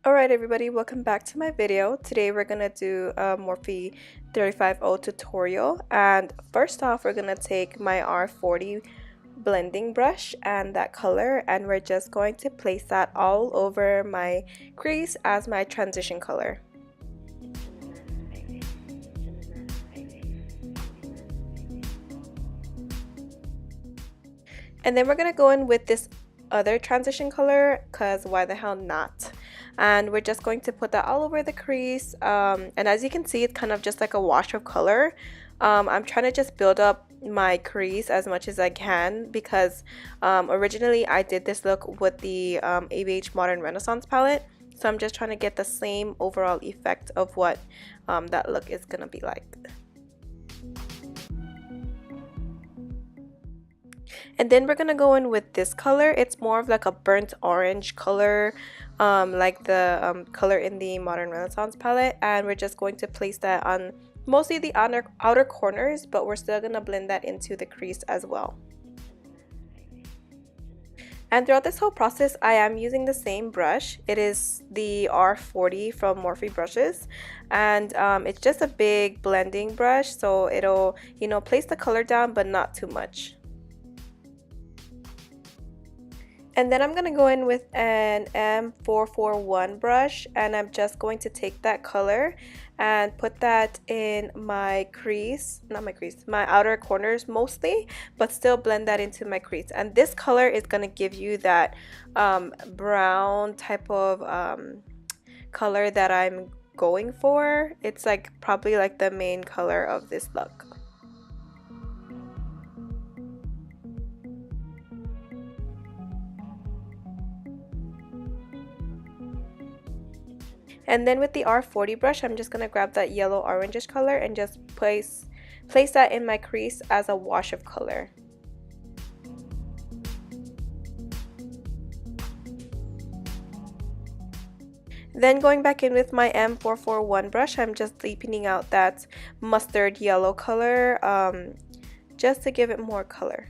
Alright everybody, welcome back to my video. Today we're gonna do a Morphe 350 tutorial, and first off we're gonna take my R40 blending brush and that color, and we're just going to place that all over my crease as my transition color. And then we're gonna go in with this other transition color, because why the hell not? And we're just going to put that all over the crease, and as you can see, it's kind of just like a wash of color. I'm trying to just build up my crease as much as I can, because originally I did this look with the ABH Modern Renaissance palette, so I'm just trying to get the same overall effect of what that look is gonna be like. And then we're gonna go in with this color. It's more of like a burnt orange color, like the color in the Modern Renaissance palette, and we're just going to place that on mostly the outer corners, but we're still gonna blend that into the crease as well. And throughout this whole process, I am using the same brush. It is the R40 from Morphe brushes, and it's just a big blending brush, so it'll, you know, place the color down but not too much. And then I'm going to go in with an M441 brush, and I'm just going to take that color and put that in my crease, not my crease, my outer corners mostly, but still blend that into my crease. And this color is going to give you that brown type of color that I'm going for. It's like probably like the main color of this look. And then with the R40 brush, I'm just going to grab that yellow orangish color and just place that in my crease as a wash of color. Then going back in with my M441 brush, I'm just deepening out that mustard yellow color, just to give it more color.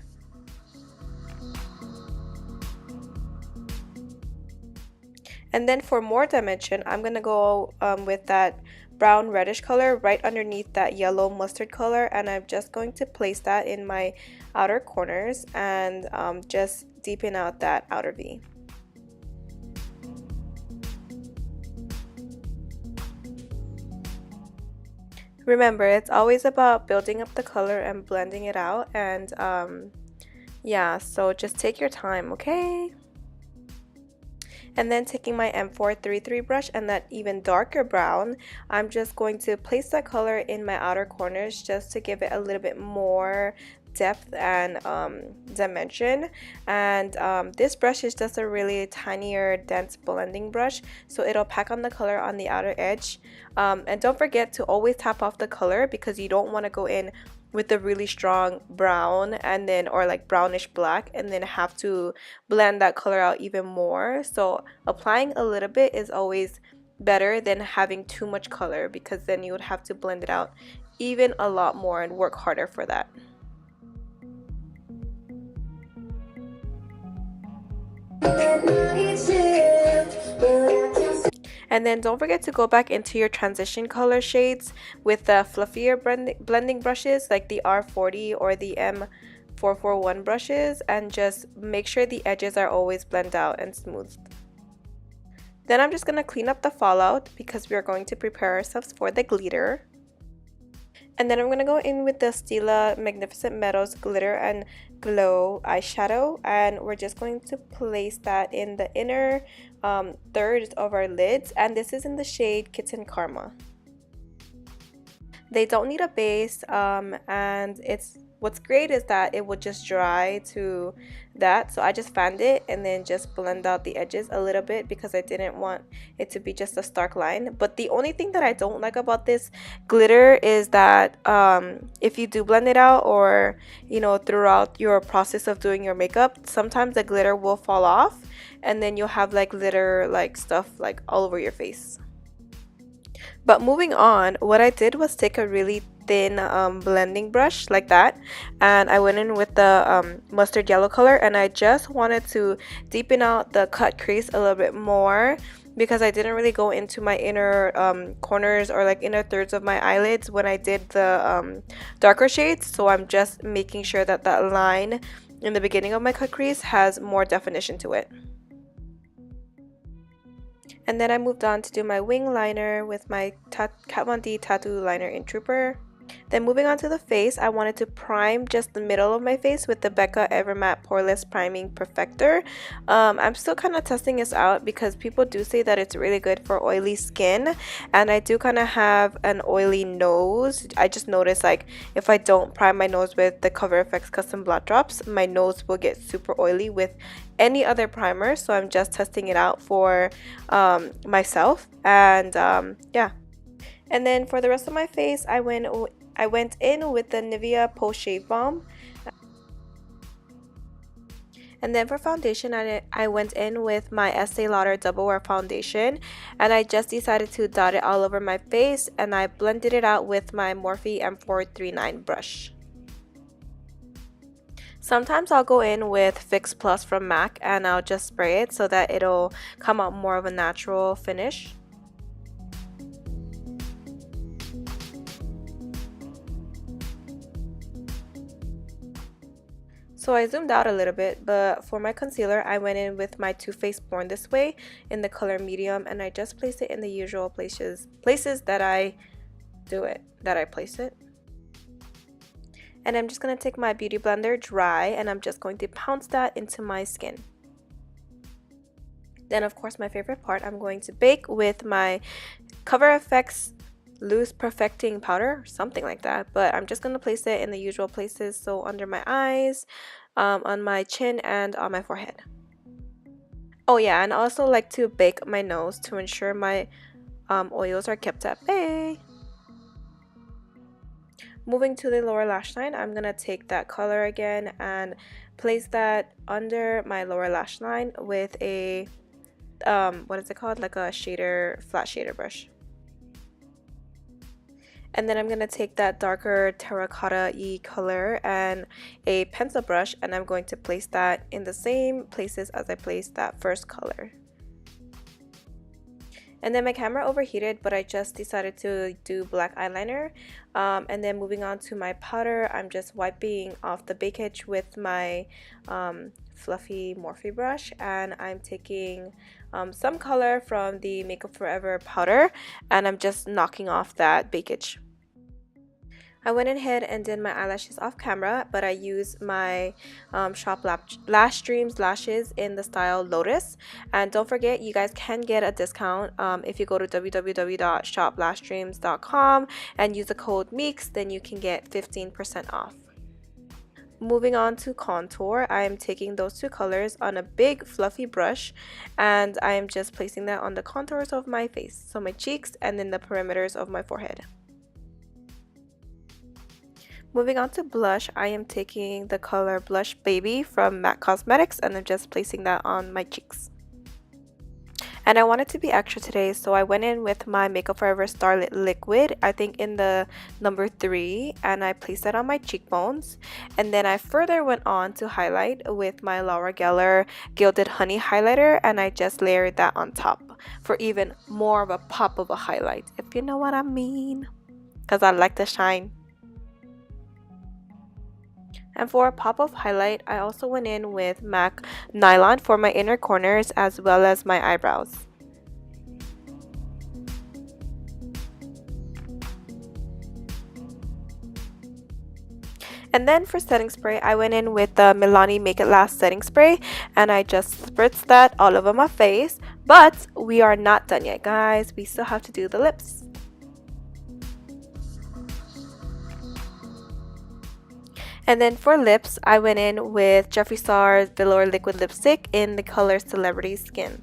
And then for more dimension, I'm going to go with that brown reddish color right underneath that yellow mustard color, and I'm just going to place that in my outer corners and just deepen out that outer V. Remember, it's always about building up the color and blending it out, and yeah, so just take your time, okay? And then taking my M433 brush and that even darker brown, I'm just going to place that color in my outer corners just to give it a little bit more depth and dimension. And this brush is just a really tinier dense blending brush, so it'll pack on the color on the outer edge. And don't forget to always tap off the color, because you don't want to go in with a really strong brown and then, or like brownish black, and then have to blend that color out even more. So applying a little bit is always better than having too much color, because then you would have to blend it out even a lot more and work harder for that. And then don't forget to go back into your transition color shades with the fluffier blending brushes like the R40 or the M441 brushes, and just make sure the edges are always blended out and smoothed. Then I'm just going to clean up the fallout, because we are going to prepare ourselves for the glitter. And then I'm going to go in with the Stil Magnificent Meadows Glitter and Glow eyeshadow, and we're just going to place that in the inner third of our lids, and this is in the shade Kitten Karma. They don't need a base, and what's great is that it would just dry to that, so I just fanned it and then just blend out the edges a little bit, because I didn't want it to be just a stark line. But the only thing that I don't like about this glitter is that if you do blend it out, or you know, throughout your process of doing your makeup, sometimes the glitter will fall off, and then you'll have like glitter like stuff like all over your face. But moving on, what I did was take a really thin blending brush like that, and I went in with the mustard yellow color, and I just wanted to deepen out the cut crease a little bit more, because I didn't really go into my inner corners or like inner thirds of my eyelids when I did the darker shades. So I'm just making sure that that line in the beginning of my cut crease has more definition to it. And then I moved on to do my wing liner with my Kat Von D Tattoo Liner in Trooper. Then moving on to the face, I wanted to prime just the middle of my face with the Becca Evermatte Poreless Priming Perfector. I'm still kind of testing this out because people do say that it's really good for oily skin, and I do kind of have an oily nose. I just noticed like if I don't prime my nose with the Cover FX Custom Blot Drops, my nose will get super oily with any other primer. So I'm just testing it out for myself, and yeah. And then for the rest of my face, I went in with the Nivea Post Shave Balm. And then for foundation, I went in with my Este Lauder Double Wear Foundation. And I just decided to dot it all over my face. And I blended it out with my Morphe M439 brush. Sometimes I'll go in with Fix Plus from MAC and I'll just spray it so that it'll come out more of a natural finish. So I zoomed out a little bit, but for my concealer, I went in with my Too Faced Born This Way in the color medium, and I just placed it in the usual places that I place it. And I'm just going to take my Beauty Blender dry, and I'm just going to pounce that into my skin. Then, of course, my favorite part, I'm going to bake with my Cover FX Loose Perfecting Powder, or something like that. But I'm just going to place it in the usual places, so under my eyes, on my chin, and on my forehead. Oh yeah, and I also like to bake my nose to ensure my oils are kept at bay. Moving to the lower lash line, I'm going to take that color again and place that under my lower lash line with a, what is it called? Like a shader, flat shader brush. And then I'm going to take that darker terracotta-y color and a pencil brush, and I'm going to place that in the same places as I placed that first color. And then my camera overheated, but I just decided to do black eyeliner. And then moving on to my powder, I'm just wiping off the bakage with my fluffy Morphe brush. And I'm taking some color from the Makeup Forever powder, and I'm just knocking off that bakage. I went ahead and did my eyelashes off camera, but I used my Shop Lash Dreams lashes in the style Lotus. And don't forget, you guys can get a discount if you go to www.shoplashdreams.com and use the code Meeeeeekks, then you can get 15% off. Moving on to contour, I am taking those two colors on a big fluffy brush, and I am just placing that on the contours of my face, so my cheeks and then the perimeters of my forehead. Moving on to blush, I am taking the color Blush Baby from Maccosmetics, and I'm just placing that on my cheeks. And I wanted to be extra today, so I went in with my Makeup Forever Starlit Liquid, I think in the number 3, and I placed that on my cheekbones. And then I further went on to highlight with my L'Oreal Gilded Honey Highlighter, and I just layered that on top for even more of a pop of a highlight, if you know what I mean, because I like to shine. And for a pop of highlight, I also went in with MAC Nylon for my inner corners as well as my eyebrows. And then for setting spray, I went in with the Milani Make It Last setting spray, and I just spritzed that all over my face. But we are not done yet, guys. We still have to do the lips. And then for lips, I went in with Jeffree Star's Velour Liquid Lipstick in the color Celebrity Skin.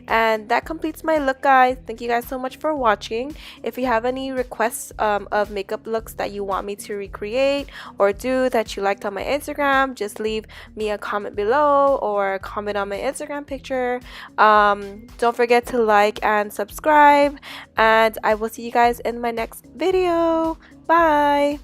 And that completes my look, guys. Thank you guys so much for watching. If you have any requests of makeup looks that you want me to recreate or do that you liked on my Instagram, just leave me a comment below or comment on my Instagram picture. Don't forget to like and subscribe, and I will see you guys in my next video. Bye.